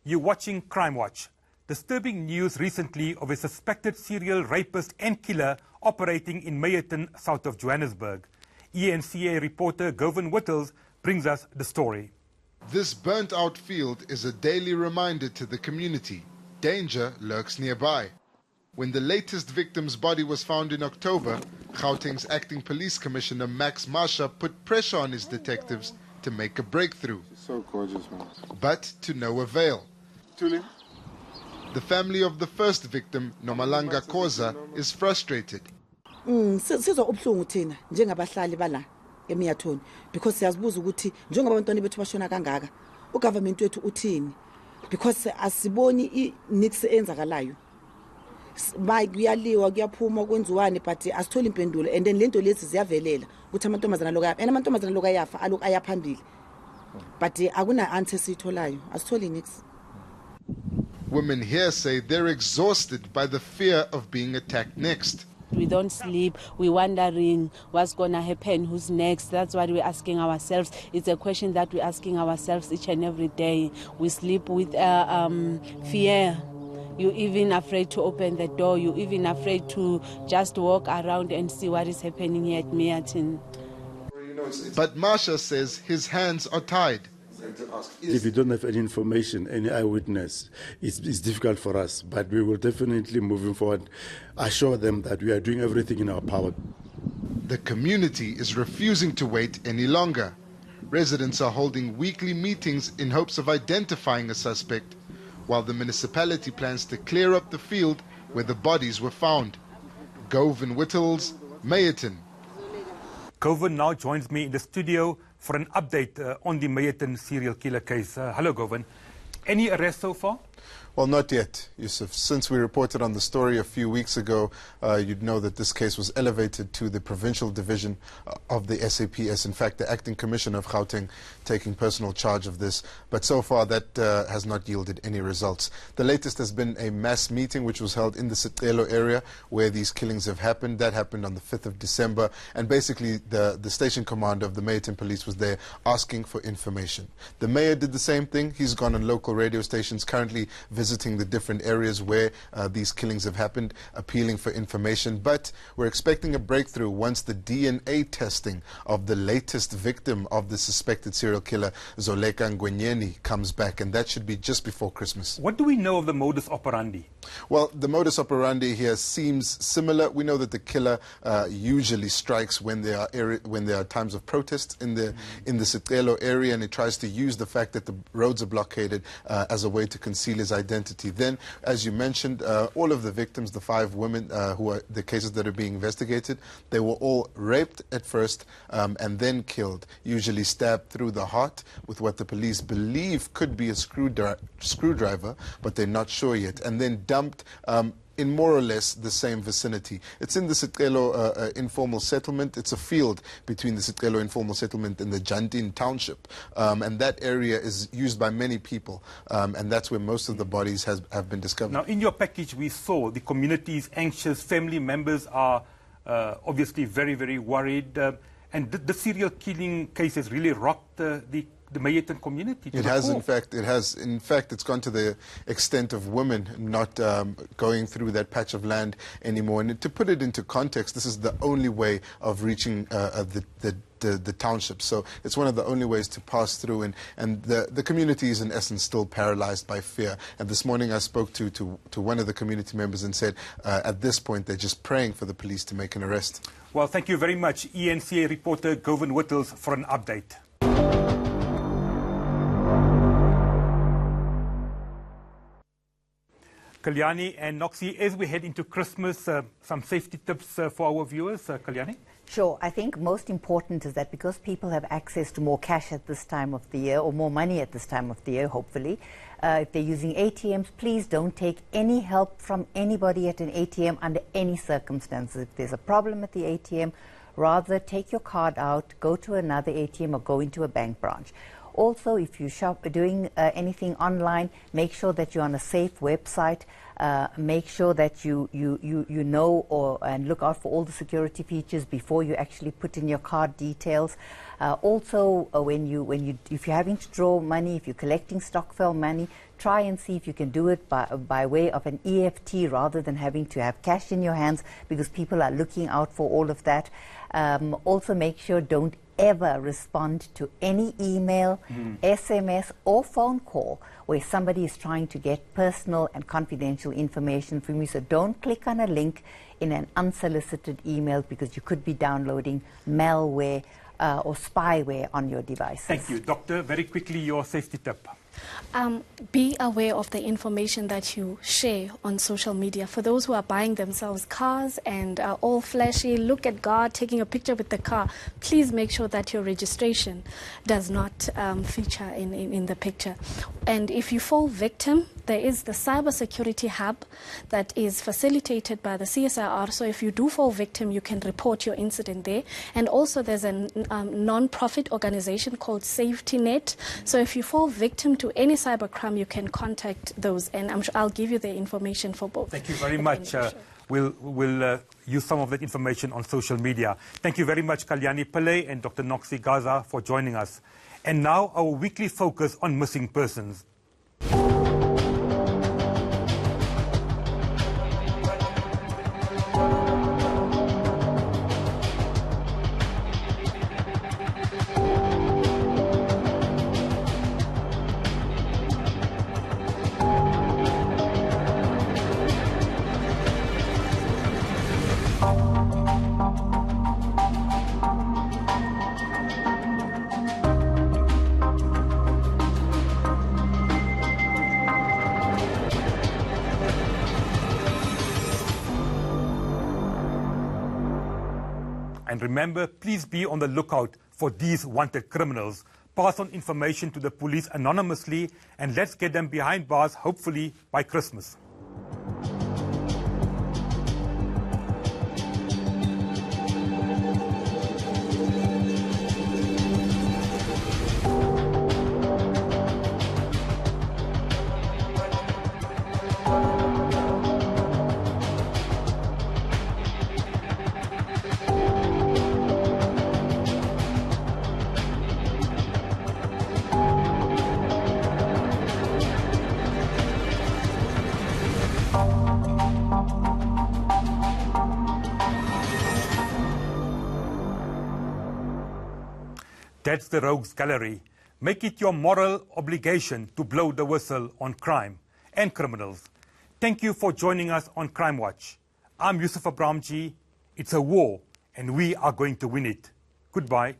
You're watching Crime Watch. Disturbing news recently of a suspected serial rapist and killer operating in Meyerton, south of Johannesburg. eNCA reporter Govan Whittles brings us the story. This burnt-out field is a daily reminder to the community. Danger lurks nearby. When the latest victim's body was found in October, Gauteng's acting police commissioner Max Marsha put pressure on his detectives to make a breakthrough. So gorgeous, man. But to no avail. Tuli? The family of the first victim, Nomalanga Koza, is frustrated. Sizwa ubuhlungu thina njengabahlali bala eMeyerton because siyazibuza ukuthi njengoba abantwana bethu bashona kangaka ugovernment wethu uthini because asiboni nix enzakalayo kuyaliwa kuyaphuma kwenziwane but asitholi impendulo and then lento lezi ziyavelela ukuthi amantombazana lokaya and amantombazana lokayafa aloku ayaphambili but akuna answer sitholayo asitholi nix. Women here say they're exhausted by the fear of being attacked next. We don't sleep. We're wondering what's going to happen, who's next. That's what we're asking ourselves. It's a question that we're asking ourselves each and every day. We sleep with fear. You're even afraid to open the door. You're even afraid to just walk around and see what is happening here at Meyerton. But Marsha says his hands are tied. If you don't have any information, any eyewitness, it's difficult for us. But we will definitely, moving forward, assure them that we are doing everything in our power. The community is refusing to wait any longer. Residents are holding weekly meetings in hopes of identifying a suspect, while the municipality plans to clear up the field where the bodies were found. Govan Whittles, Meyerton. Govan now joins me in the studio for an update on the Meyerton serial killer case. Hello, Govan. Any arrests so far? Well, not yet, Yusuf. Since we reported on the story a few weeks ago, you'd know that this case was elevated to the provincial division of the SAPS. In fact, the acting commissioner of Gauteng taking personal charge of this. But so far, that has not yielded any results. The latest has been a mass meeting which was held in the Sicelo area where these killings have happened. That happened on the 5th of December. And basically, the station commander of the Meyerton police was there asking for information. The mayor did the same thing. He's gone on local radio stations, currently visiting the different areas where these killings have happened, appealing for information. But we're expecting a breakthrough once the DNA testing of the latest victim of the suspected serial killer, Zoleka Ngwenyeni, comes back, and that should be just before Christmas. What do we know of the modus operandi? Well, the modus operandi here seems similar. We know that the killer usually strikes when there are times of protest in the Sicelo area, and he tries to use the fact that the roads are blockaded as a way to conceal his identity. Then, as you mentioned, all of the victims, the 5 women who are the cases that are being investigated, they were all raped at first and then killed, usually stabbed through the heart with what the police believe could be a screwdriver, but they're not sure yet, and then dumped in more or less the same vicinity. It's in the Sicelo informal settlement. It's a field between the Sicelo informal settlement and the Jantin township. And that area is used by many people. And that's where most of the bodies have been discovered. Now, in your package, we saw the community is anxious. Family members are obviously very, very worried. And the serial killing case has really rocked the Meyerton community. It has, in fact. It has. In fact, it's gone to the extent of women not going through that patch of land anymore. And to put it into context, this is the only way of reaching the township. So it's one of the only ways to pass through. And the community is, in essence, still paralyzed by fear. And this morning I spoke to one of the community members and said, at this point, they're just praying for the police to make an arrest. Well, thank you very much, eNCA reporter Govan Whittles, for an update. Kalyani and Noxie, as we head into Christmas, some safety tips for our viewers. Kalyani? Sure. I think most important is that because people have access to more cash at this time of the year, or more money at this time of the year, hopefully, if they're using ATMs, please don't take any help from anybody at an ATM under any circumstances. If there's a problem at the ATM, rather take your card out, go to another ATM or go into a bank branch. Also, if you're doing anything online, make sure that you're on a safe website. Make sure that you know and look out for all the security features before you actually put in your card details. Also, if you're having to draw money, if you're collecting stockpile money, try and see if you can do it by way of an EFT rather than having to have cash in your hands, because people are looking out for all of that. Also, make sure don't ever respond to any email, SMS, or phone call where somebody is trying to get personal and confidential information from you. So don't click on a link in an unsolicited email, because you could be downloading malware or spyware on your devices. Thank you. Doctor, very quickly, your safety tip. Be aware of the information that you share on social media. For those who are buying themselves cars and are all flashy, look at God taking a picture with the car, please make sure that your registration does not feature in the picture. And if you fall victim, there is the cybersecurity hub that is facilitated by the CSIR. So if you do fall victim, you can report your incident there. And also there's a non-profit organization called Safety Net. So if you fall victim to any cybercrime, you can contact those, and I'm sure I'll give you the information for both. Thank you very much. We'll use some of that information on social media. Thank you very much, Kalyani Pillay and Dr. Noxie Gaza, for joining us. And now our weekly focus on missing persons. And remember, please be on the lookout for these wanted criminals. Pass on information to the police anonymously, and let's get them behind bars, hopefully by Christmas. That's the Rogues Gallery. Make it your moral obligation to blow the whistle on crime and criminals. Thank you for joining us on Crime Watch. I'm Yusuf Abramji. It's a war, and we are going to win it. Goodbye.